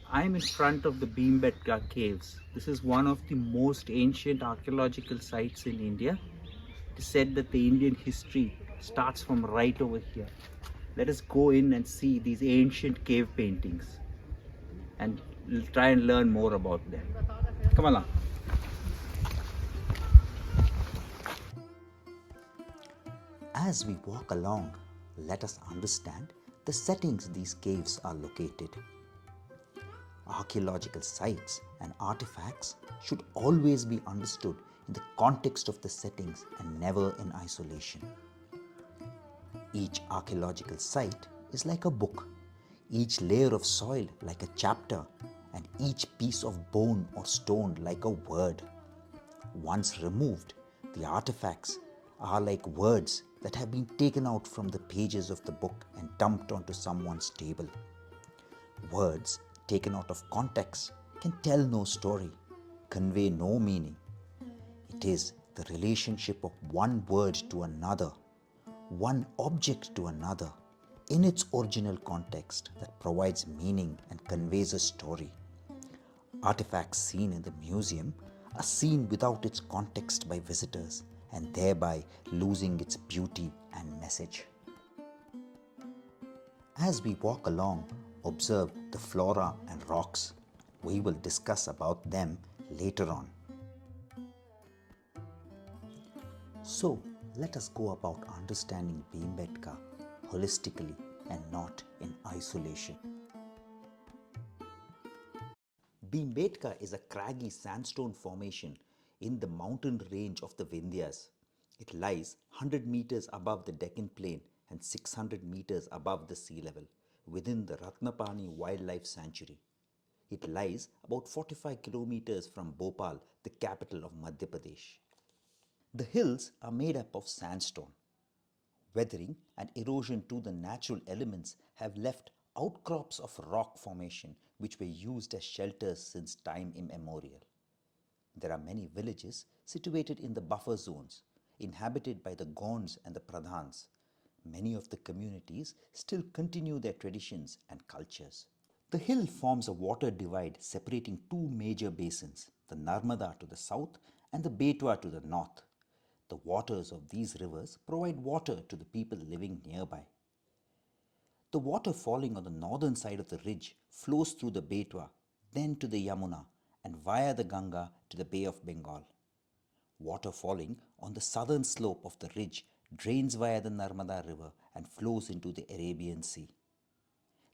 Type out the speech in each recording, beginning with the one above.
I'm in front of the Bhimbetka caves. This is one of the most ancient archaeological sites in India. It is said that the Indian history starts from right over here. Let us go in and see these ancient cave paintings and try and learn more about them. Come along. As we walk along, let us understand the settings these caves are located. Archaeological sites and artifacts should always be understood in the context of the settings and never in isolation. Each archaeological site is like a book, each layer of soil like a chapter, and each piece of bone or stone like a word. Once removed, the artifacts are like words that have been taken out from the pages of the book and dumped onto someone's table. Words taken out of context can tell no story, convey no meaning. It is the relationship of one word to another, one object to another, in its original context that provides meaning and conveys a story. Artifacts seen in the museum are seen without its context by visitors and thereby losing its beauty and message. As we walk along, observe the flora and rocks. We will discuss about them later on. So, let us go about understanding Bhimbetka holistically and not in isolation. Bhimbetka is a craggy sandstone formation in the mountain range of the Vindhyas. It lies 100 meters above the Deccan Plain and 600 meters above the sea level within the Ratnapani Wildlife Sanctuary. It lies about 45 kilometers from Bhopal, the capital of Madhya Pradesh. The hills are made up of sandstone. Weathering and erosion to the natural elements have left outcrops of rock formation which were used as shelters since time immemorial. There are many villages situated in the buffer zones, inhabited by the Gonds and the Pradhans. Many of the communities still continue their traditions and cultures. The hill forms a water divide separating two major basins, the Narmada to the south and the Betwa to the north. The waters of these rivers provide water to the people living nearby. The water falling on the northern side of the ridge flows through the Betwa, then to the Yamuna, and via the Ganga to the Bay of Bengal. Water falling on the southern slope of the ridge drains via the Narmada River and flows into the Arabian Sea.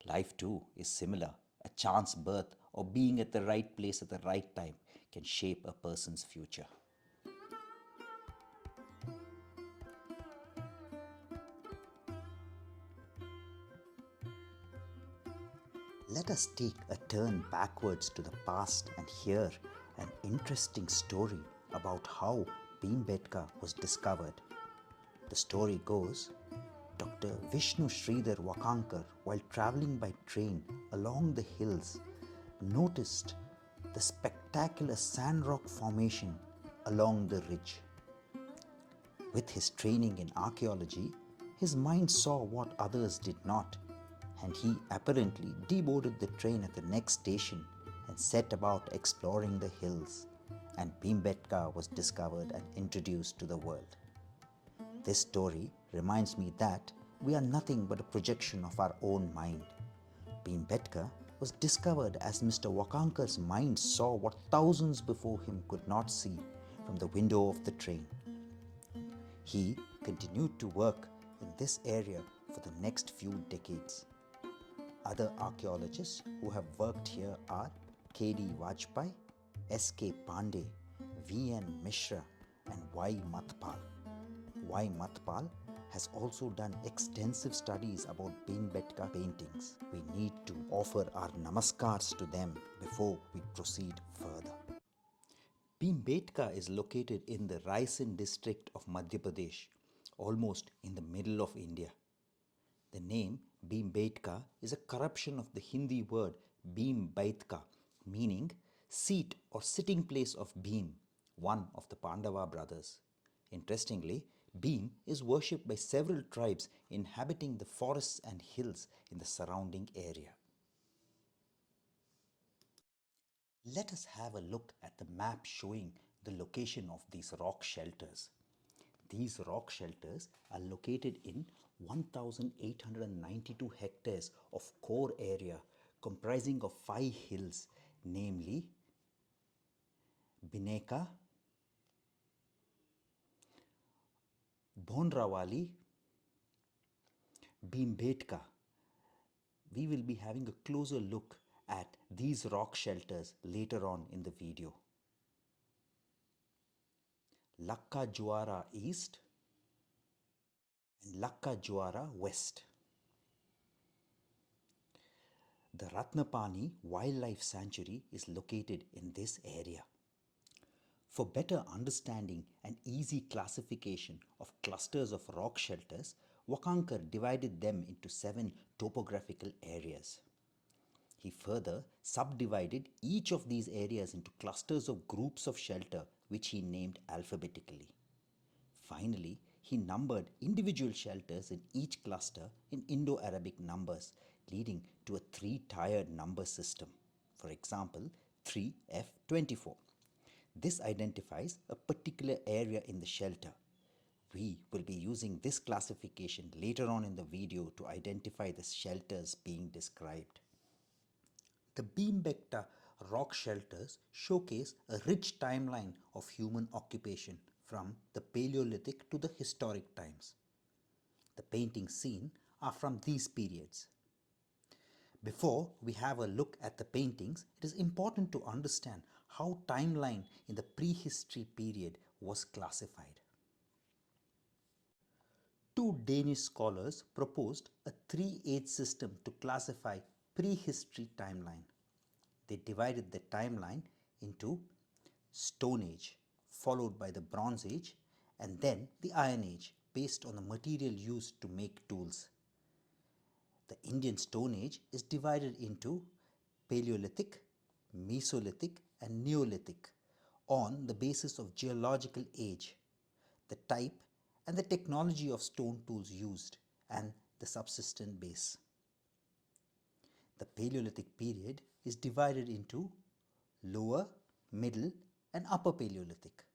Life too is similar. A chance birth or being at the right place at the right time can shape a person's future. Let us take a turn backwards to the past and hear an interesting story about how Bhimbetka was discovered. The story goes, Dr. Vishnu Sridhar Wakankar, while travelling by train along the hills, noticed the spectacular sand rock formation along the ridge. With his training in archaeology, his mind saw what others did not, and he apparently deboarded the train at the next station and set about exploring the hills, and Bhimbetka was discovered and introduced to the world. This story reminds me that we are nothing but a projection of our own mind. Bhimbetka was discovered as Mr. Wakankar's mind saw what thousands before him could not see from the window of the train. He continued to work in this area for the next few decades. Other archaeologists who have worked here are K.D. Vajpayee, S.K. Pandey, V.N. Mishra, and Y. Matpal. Y. Matpal has also done extensive studies about Bhimbetka paintings. We need to offer our namaskars to them before we proceed further. Bhimbetka is located in the Raisen district of Madhya Pradesh, almost in the middle of India. The name Bhimbetka is a corruption of the Hindi word Bhimbaitka, meaning seat or sitting place of Bhim, one of the Pandava brothers. Interestingly, Bhim is worshipped by several tribes inhabiting the forests and hills in the surrounding area. Let us have a look at the map showing the location of these rock shelters. These rock shelters are located in 1,892 hectares of core area comprising of 5 hills, namely Bhimbetka, Bhondrawali, Bhimbetka. We will be having a closer look at these rock shelters later on in the video. Lakka Juara East and Lakka Juara West. The Ratnapani Wildlife Sanctuary is located in this area. For better understanding and easy classification of clusters of rock shelters, Wakankar divided them into 7 topographical areas. He further subdivided each of these areas into clusters of groups of shelter which he named alphabetically. Finally, he numbered individual shelters in each cluster in Indo-Arabic numbers, leading to a 3-tiered number system. For example, 3F24. This identifies a particular area in the shelter. We will be using this classification later on in the video to identify the shelters being described. The Bhimbetka rock shelters showcase a rich timeline of human occupation from the Paleolithic to the historic times. The paintings seen are from these periods. Before we have a look at the paintings, it is important to understand how timeline in the prehistory period was classified. 2 Danish scholars proposed a 3-age system to classify prehistory timeline. They divided the timeline into Stone Age, followed by the Bronze Age, and then the Iron Age, based on the material used to make tools. The Indian Stone Age is divided into Paleolithic, Mesolithic, and Neolithic on the basis of geological age, the type and the technology of stone tools used, and the subsistent base. The Paleolithic period is divided into Lower, Middle, and Upper Paleolithic.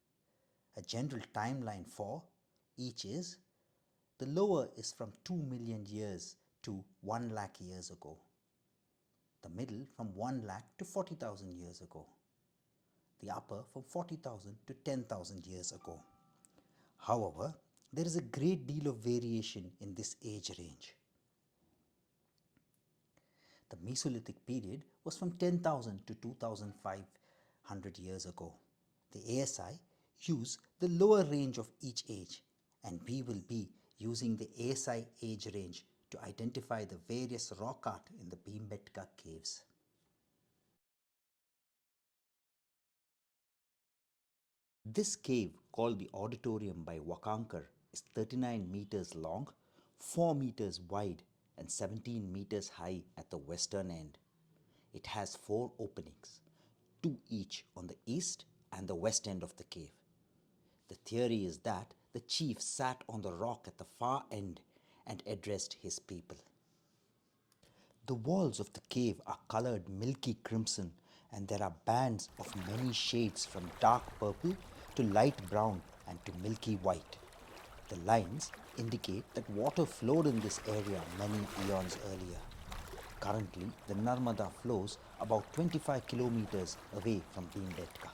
A general timeline for each is: the lower is from 2 million years to 1 lakh years ago. The middle from 1 lakh to 40,000 years ago. The upper from 40,000 to 10,000 years ago. However, there is a great deal of variation in this age range. The Mesolithic period was from 10,000 to 2,500 years ago. The ASI use the lower range of each age, and we will be using the ASI age range to identify the various rock art in the Bhimbetka caves. This cave, called the Auditorium by Wakankar, is 39 meters long, 4 meters wide, and 17 meters high at the western end. It has 4 openings, 2 each on the east and the west end of the cave. The theory is that the chief sat on the rock at the far end and addressed his people. The walls of the cave are colored milky crimson, and there are bands of many shades from dark purple to light brown and to milky white. The lines indicate that water flowed in this area many eons earlier. Currently, the Narmada flows about 25 kilometers away from Bhimbetka.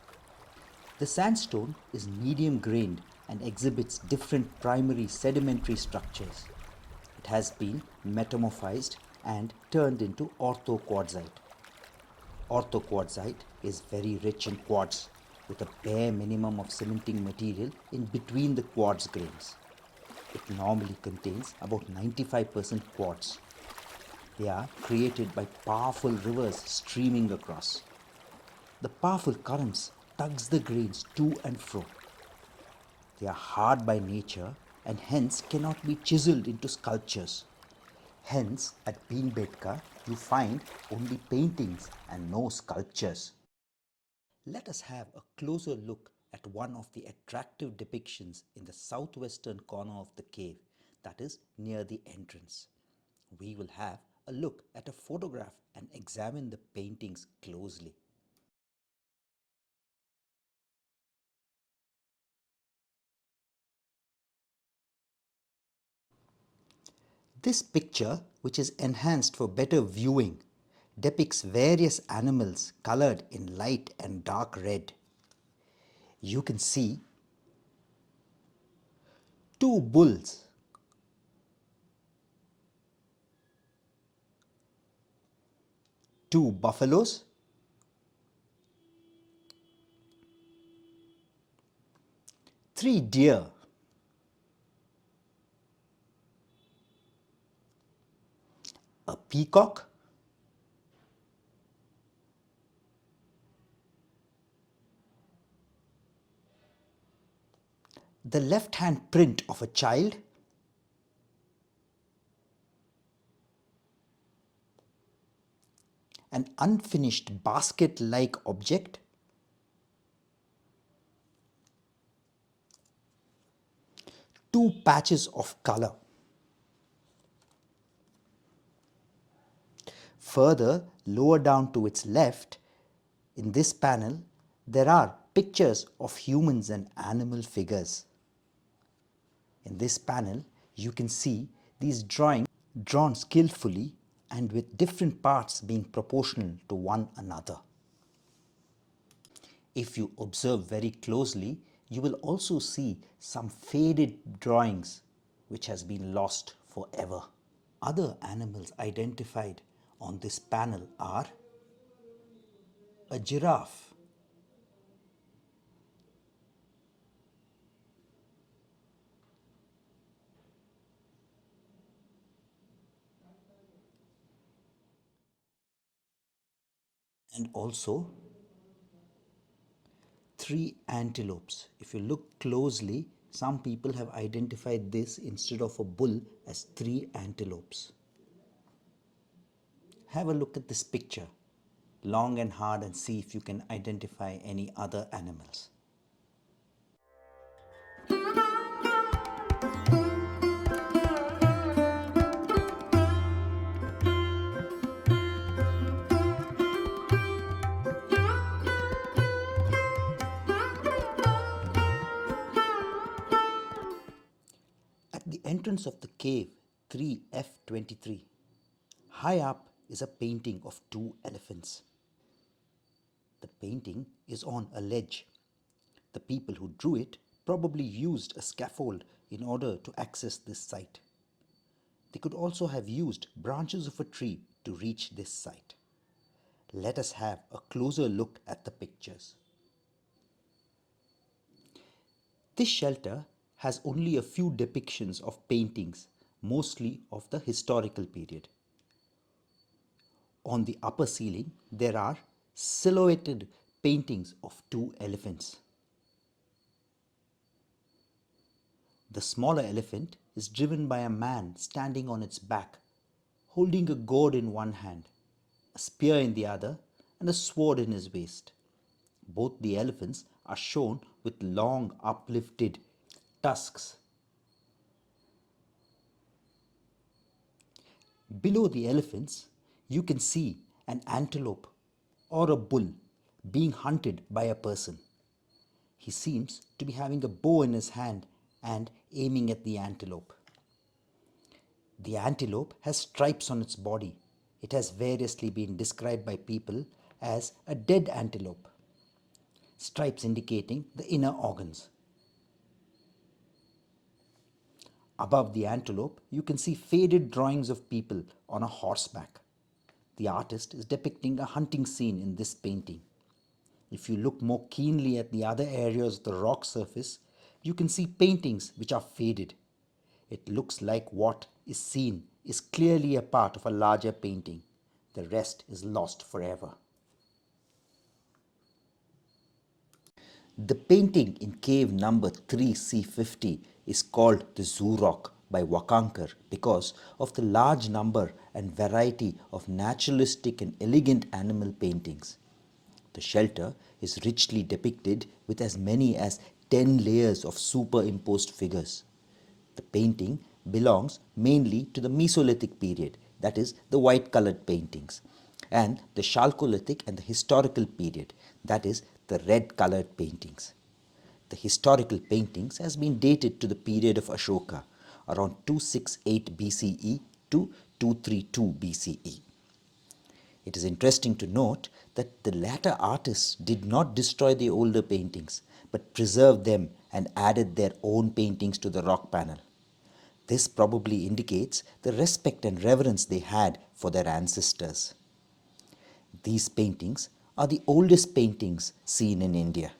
The sandstone is medium grained and exhibits different primary sedimentary structures. It has been metamorphized and turned into orthoquartzite. Orthoquartzite is very rich in quartz with a bare minimum of cementing material in between the quartz grains. It normally contains about 95% quartz. They are created by powerful rivers streaming across. The powerful currents tugs the grains to and fro. They are hard by nature and hence cannot be chiseled into sculptures. Hence, at Bhimbetka, you find only paintings and no sculptures. Let us have a closer look at one of the attractive depictions in the southwestern corner of the cave, that is near the entrance. We will have a look at a photograph and examine the paintings closely. This picture, which is enhanced for better viewing, depicts various animals colored in light and dark red. You can see two bulls, two buffaloes, three deer, a peacock, the left hand print of a child, an unfinished basket like object, two patches of color. Further, lower down to its left, in this panel, there are pictures of humans and animal figures. In this panel, you can see these drawings drawn skillfully and with different parts being proportional to one another. If you observe very closely, you will also see some faded drawings which has been lost forever. Other animals identified on this panel are a giraffe, and also three antelopes. If you look closely, some people have identified this instead of a bull as three antelopes. Have a look at this picture long and hard and see if you can identify any other animals. At the entrance of the cave 3F23, high up is a painting of two elephants. The painting is on a ledge. The people who drew it probably used a scaffold in order to access this site. They could also have used branches of a tree to reach this site. Let us have a closer look at the pictures. This shelter has only a few depictions of paintings, mostly of the historical period. On the upper ceiling, there are silhouetted paintings of two elephants. The smaller elephant is driven by a man standing on its back, holding a gourd in one hand, a spear in the other, and a sword in his waist. Both the elephants are shown with long uplifted tusks. Below the elephants, you can see an antelope or a bull being hunted by a person. He seems to be having a bow in his hand and aiming at the antelope. The antelope has stripes on its body. It has variously been described by people as a dead antelope, stripes indicating the inner organs. Above the antelope, you can see faded drawings of people on a horseback. The artist is depicting a hunting scene in this painting. If you look more keenly at the other areas of the rock surface, you can see paintings which are faded. It looks like what is seen is clearly a part of a larger painting. The rest is lost forever. The painting in cave number 3C50 is called the Zoo Rock by Wakankar because of the large number and variety of naturalistic and elegant animal paintings. The shelter is richly depicted with as many as 10 layers of superimposed figures. The painting belongs mainly to the Mesolithic period, that is, the white colored paintings, and the Chalcolithic and the historical period, that is, the red colored paintings. The historical paintings has been dated to the period of Ashoka, around 268 BCE to 232 BCE. It is interesting to note that the latter artists did not destroy the older paintings, but preserved them and added their own paintings to the rock panel. This probably indicates the respect and reverence they had for their ancestors. These paintings are the oldest paintings seen in India.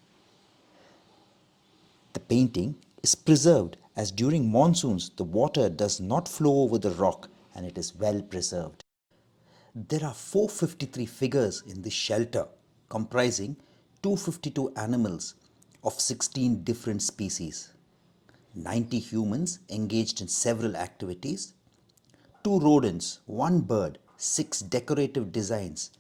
The painting is preserved as during monsoons the water does not flow over the rock and it is well preserved. There are 453 figures in this shelter comprising 252 animals of 16 different species, 90 humans engaged in several activities, 2 rodents, 1 bird, 6 decorative designs,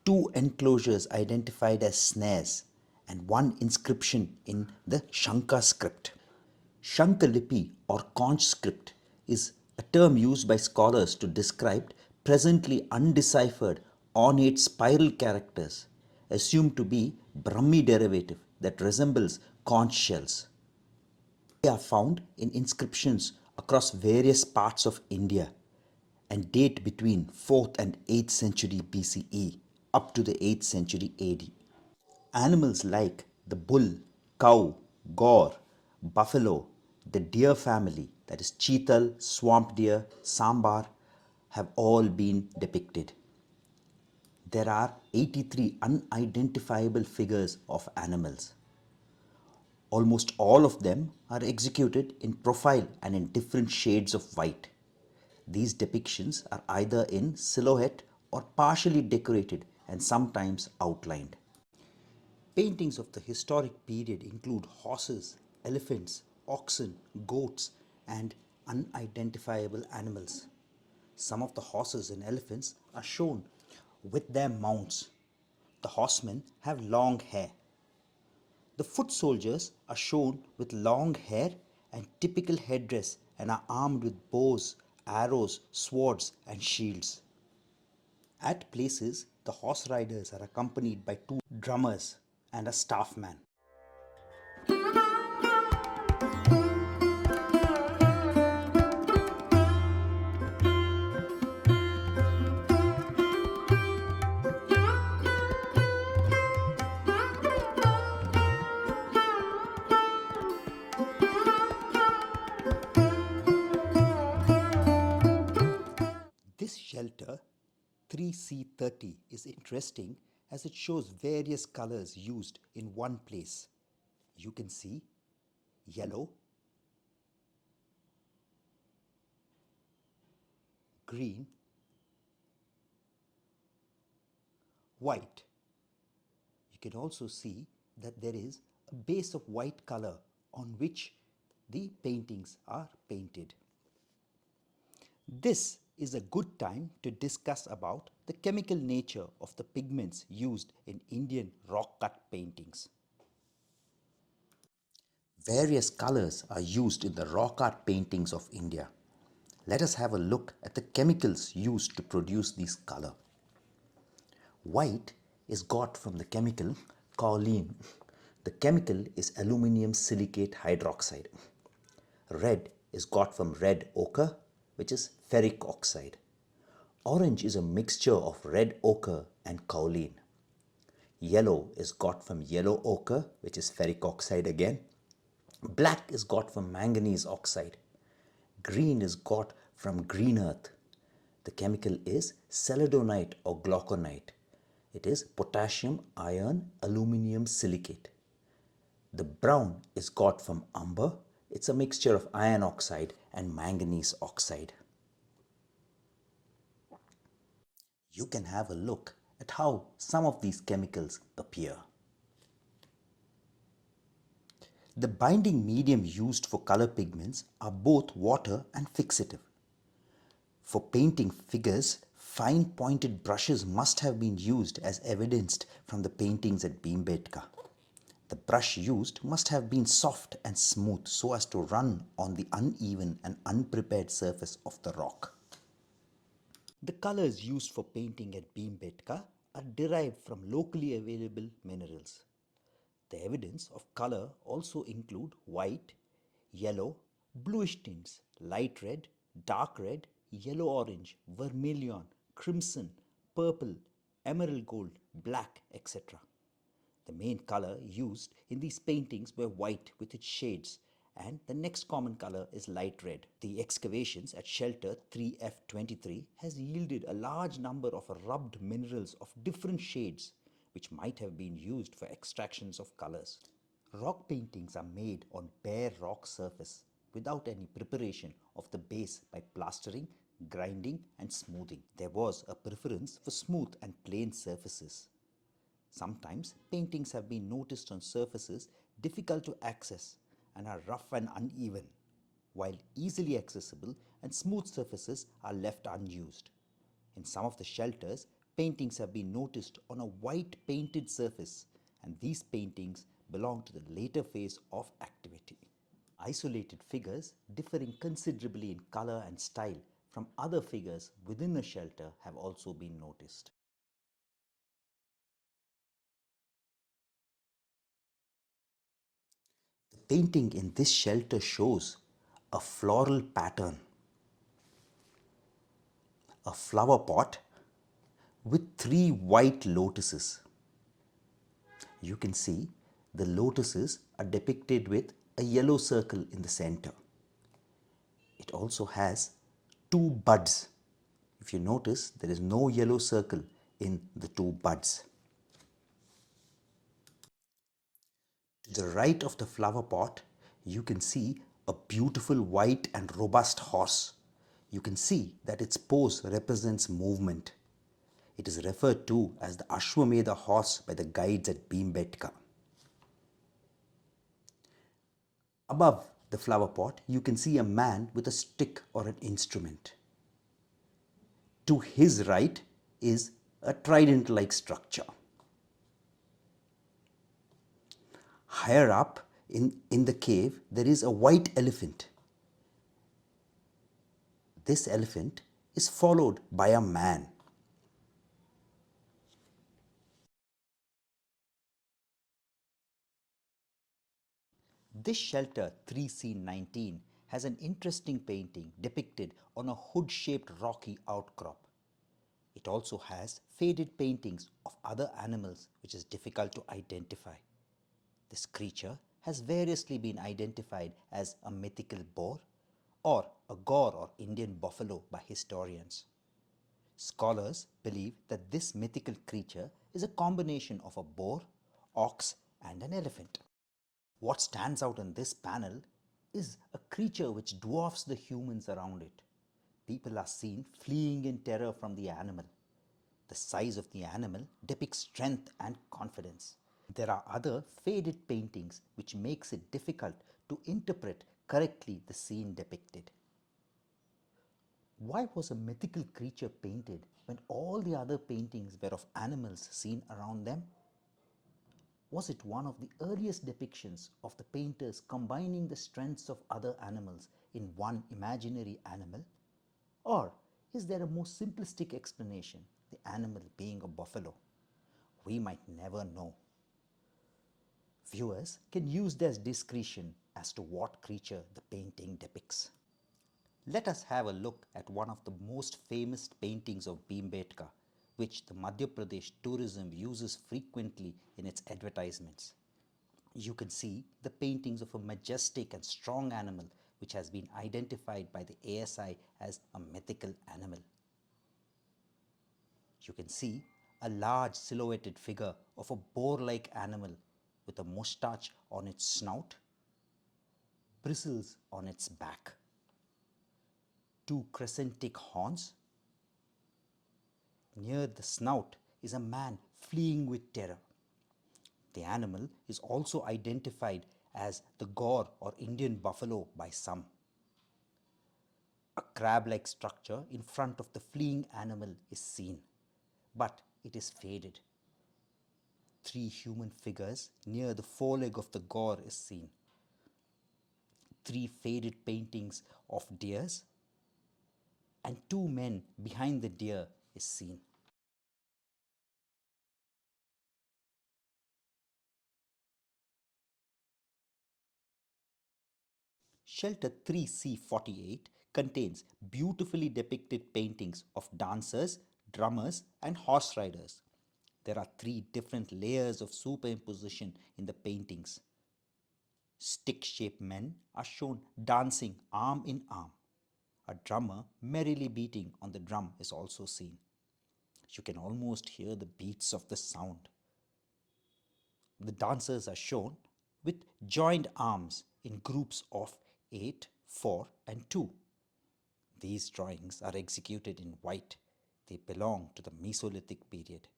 2 enclosures identified as snares, and 1 inscription in the Shanka script. Shankalipi or conch script is a term used by scholars to describe presently undeciphered ornate spiral characters assumed to be Brahmi derivative that resembles conch shells. They are found in inscriptions across various parts of India and date between 4th and 8th century BCE up to the 8th century AD. Animals like the bull, cow, gaur, buffalo, the deer family, that is cheetal, swamp deer, sambar, have all been depicted. There are 83 unidentifiable figures of animals. Almost all of them are executed in profile and in different shades of white. These depictions are either in silhouette or partially decorated and sometimes outlined. Paintings of the historic period include horses, elephants, oxen, goats, and unidentifiable animals. Some of the horses and elephants are shown with their mounts. The horsemen have long hair. The foot soldiers are shown with long hair and typical headdress and are armed with bows, arrows, swords, and shields. At places, the horse riders are accompanied by 2 drummers and a staffman. This shelter, 3C30, is interesting as it shows various colors used in one place. You can see yellow, green, white. You can also see that there is a base of white color on which the paintings are painted. This is a good time to discuss about the chemical nature of the pigments used in Indian rock cut paintings. Various colors are used in the rock art paintings of India. Let us have a look at the chemicals used to produce these color. White is got from the chemical kaolin. The chemical is aluminium silicate hydroxide. Red is got from red ochre, which is ferric oxide. Orange is a mixture of red ochre and kaolin. Yellow is got from yellow ochre, which is ferric oxide again. Black is got from manganese oxide. Green is got from green earth. The chemical is celadonite or glauconite. It is potassium iron aluminium silicate. The brown is got from umber. It's a mixture of iron oxide and manganese oxide. You can have a look at how some of these chemicals appear. The binding medium used for color pigments are both water and fixative. For painting figures, fine pointed brushes must have been used as evidenced from the paintings at Bhimbetka. The brush used must have been soft and smooth so as to run on the uneven and unprepared surface of the rock. The colors used for painting at Bhimbetka are derived from locally available minerals. The evidence of color also include white, yellow, bluish tints, light red, dark red, yellow-orange, vermilion, crimson, purple, emerald gold, black, etc. The main color used in these paintings were white with its shades, and the next common color is light red. The excavations at shelter 3F23 has yielded a large number of rubbed minerals of different shades which might have been used for extractions of colors. Rock paintings are made on bare rock surface without any preparation of the base by plastering, grinding and smoothing. There was a preference for smooth and plain surfaces. Sometimes paintings have been noticed on surfaces difficult to access and are rough and uneven, while easily accessible and smooth surfaces are left unused. In some of the shelters, paintings have been noticed on a white painted surface, and these paintings belong to the later phase of activity. Isolated figures differing considerably in color and style from other figures within a shelter have also been noticed. The painting in this shelter shows a floral pattern, a flower pot with three white lotuses. You can see the lotuses are depicted with a yellow circle in the center. It also has two buds. If you notice, there is no yellow circle in the two buds. To the right of the flower pot, you can see a beautiful white and robust horse. You can see that its pose represents movement. It is referred to as the Ashwamedha horse by the guides at Bhimbetka. Above the flower pot, you can see a man with a stick or an instrument. To his right is a trident-like structure. Higher up in the cave, there is a white elephant. This elephant is followed by a man. This shelter 3C19 has an interesting painting depicted on a hood-shaped rocky outcrop. It also has faded paintings of other animals which is difficult to identify. This creature has variously been identified as a mythical boar or a gaur or Indian buffalo by historians. Scholars believe that this mythical creature is a combination of a boar, ox and an elephant. What stands out in this panel is a creature which dwarfs the humans around it. People are seen fleeing in terror from the animal. The size of the animal depicts strength and confidence. There are other faded paintings which makes it difficult to interpret correctly the scene depicted. Why was a mythical creature painted when all the other paintings were of animals seen around them? Was it one of the earliest depictions of the painters combining the strengths of other animals in one imaginary animal? Or is there a more simplistic explanation, the animal being a buffalo? We might never know. Viewers can use their discretion as to what creature the painting depicts. Let us have a look at one of the most famous paintings of Bhimbetka, which the Madhya Pradesh tourism uses frequently in its advertisements. You can see the paintings of a majestic and strong animal which has been identified by the ASI as a mythical animal. You can see a large silhouetted figure of a boar-like animal with a moustache on its snout, bristles on its back, two crescentic horns. Near the snout is a man fleeing with terror. The animal is also identified as the gaur or Indian buffalo by some. A crab-like structure in front of the fleeing animal is seen, but it is faded. Three human figures near the foreleg of the gaur is seen. Three faded paintings of deers, and two men behind the deer is seen. Shelter 3C48 contains beautifully depicted paintings of dancers, drummers, and horse riders. There are three different layers of superimposition in the paintings. Stick-shaped men are shown dancing arm in arm. A drummer merrily beating on the drum is also seen. You can almost hear the beats of the sound. The dancers are shown with joined arms in groups of 8, 4, and 2. These drawings are executed in white. They belong to the Mesolithic period.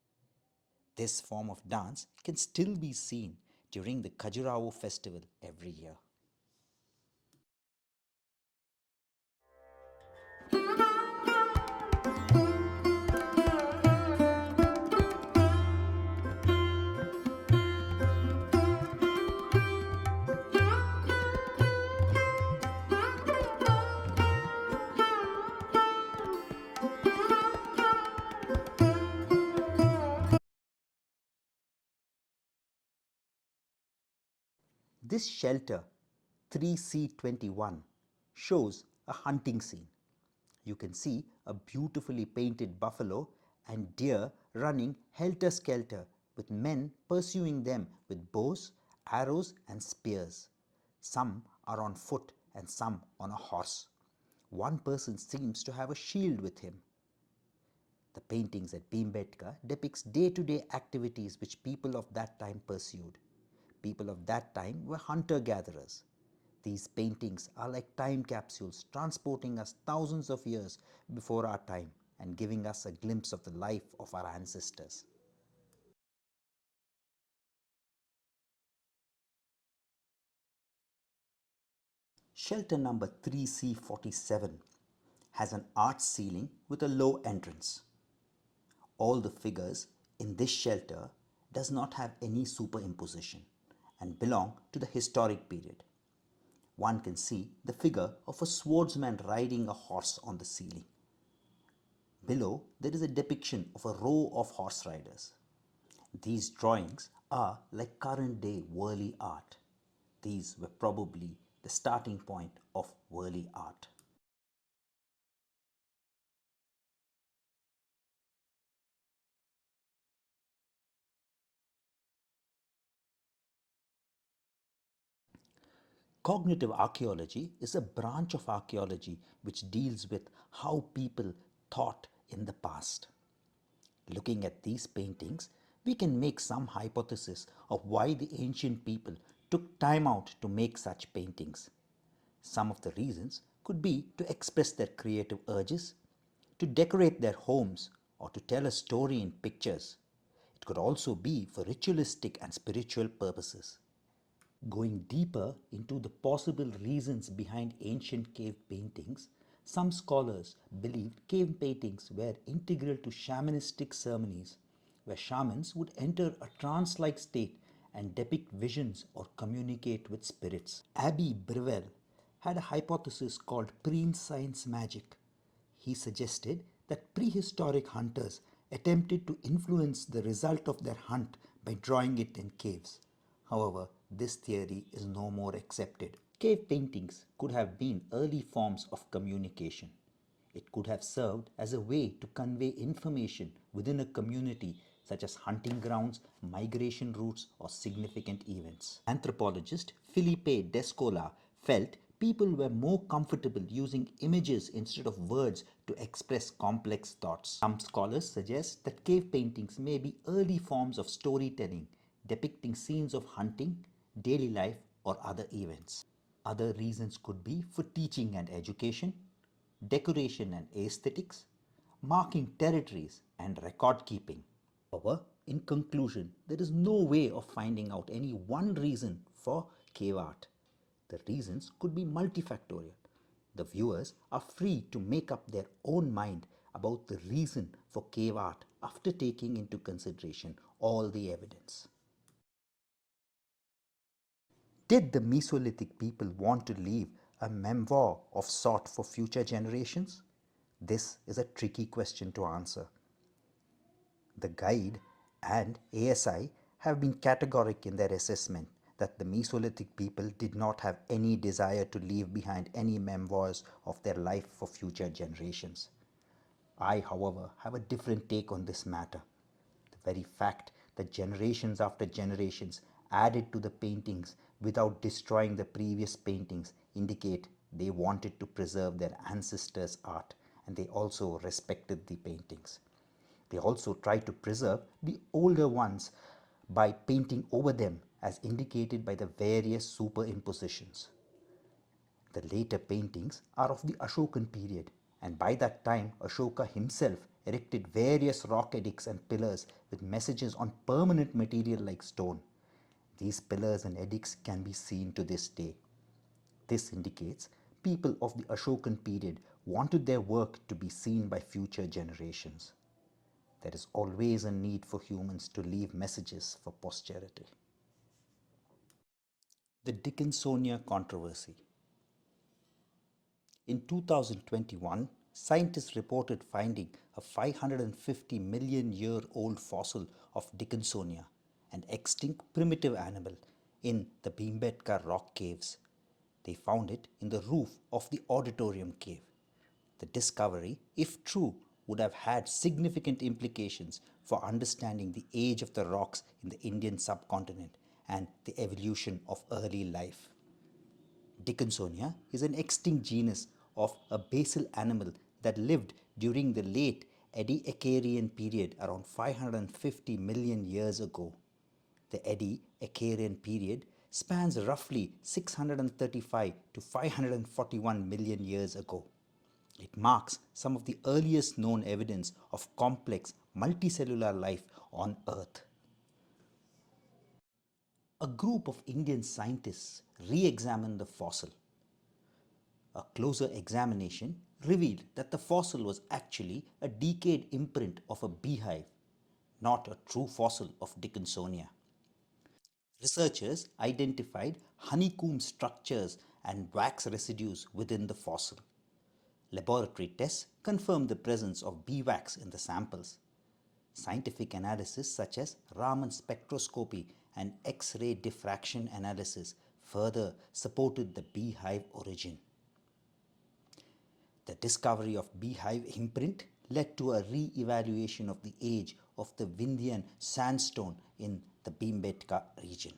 This form of dance can still be seen during the Khajuraho festival every year. This shelter, 3C21, shows a hunting scene. You can see a beautifully painted buffalo and deer running helter-skelter with men pursuing them with bows, arrows and spears. Some are on foot and some on a horse. One person seems to have a shield with him. The paintings at Bhimbetka depicts day-to-day activities which people of that time pursued. People of that time were hunter-gatherers. These paintings are like time capsules transporting us thousands of years before our time and giving us a glimpse of the life of our ancestors. Shelter number 3C47 has an arched ceiling with a low entrance. All the figures in this shelter does not have any superimposition and belong to the historic period. One can see the figure of a swordsman riding a horse on the ceiling. Below, there is a depiction of a row of horse riders. These drawings are like current day Worli art. These were probably the starting point of Worli art. Cognitive archaeology is a branch of archaeology which deals with how people thought in the past. Looking at these paintings, we can make some hypothesis of why the ancient people took time out to make such paintings. Some of the reasons could be to express their creative urges, to decorate their homes, or to tell a story in pictures. It could also be for ritualistic and spiritual purposes. Going deeper into the possible reasons behind ancient cave paintings, some scholars believed cave paintings were integral to shamanistic ceremonies, where shamans would enter a trance-like state and depict visions or communicate with spirits. Abbe Breville had a hypothesis called prescience magic. He suggested that prehistoric hunters attempted to influence the result of their hunt by drawing it in caves. However, this theory is no more accepted. Cave paintings could have been early forms of communication. It could have served as a way to convey information within a community, such as hunting grounds, migration routes, or significant events. Anthropologist Philippe Descola felt people were more comfortable using images instead of words to express complex thoughts. Some scholars suggest that cave paintings may be early forms of storytelling, depicting scenes of hunting, daily life, or other events. Other reasons could be for teaching and education, decoration and aesthetics, marking territories, and record keeping. However, in conclusion, there is no way of finding out any one reason for cave art. The reasons could be multifactorial. The viewers are free to make up their own mind about the reason for cave art after taking into consideration all the evidence. Did the Mesolithic people want to leave a memoir of sort for future generations? This is a tricky question to answer. The guide and ASI have been categoric in their assessment that the Mesolithic people did not have any desire to leave behind any memoirs of their life for future generations. I, however, have a different take on this matter. The very fact that generations after generations added to the paintings without destroying the previous paintings indicate they wanted to preserve their ancestors' art, and they also respected the paintings. They also tried to preserve the older ones by painting over them as indicated by the various superimpositions. The later paintings are of the Ashokan period, and by that time Ashoka himself erected various rock edicts and pillars with messages on permanent material like stone. These pillars and edicts can be seen to this day. This indicates people of the Ashokan period wanted their work to be seen by future generations. There is always a need for humans to leave messages for posterity. The Dickinsonia controversy. In 2021, scientists reported finding a 550 million year old fossil of Dickinsonia, an extinct primitive animal, in the Bhimbetka rock caves. They found it in the roof of the auditorium cave. The discovery, if true, would have had significant implications for understanding the age of the rocks in the Indian subcontinent and the evolution of early life. Dickinsonia is an extinct genus of a basal animal that lived during the late Ediacaran period around 550 million years ago. The Ediacaran period spans roughly 635 to 541 million years ago. It marks some of the earliest known evidence of complex multicellular life on Earth. A group of Indian scientists re-examined the fossil. A closer examination revealed that the fossil was actually a decayed imprint of a beehive, not a true fossil of Dickinsonia. Researchers identified honeycomb structures and wax residues within the fossil. Laboratory tests confirmed the presence of bee wax in the samples. Scientific analysis such as Raman spectroscopy and X-ray diffraction analysis further supported the beehive origin. The discovery of beehive imprint led to a re-evaluation of the age of the Vindhyan sandstone in the Bhimbetka region.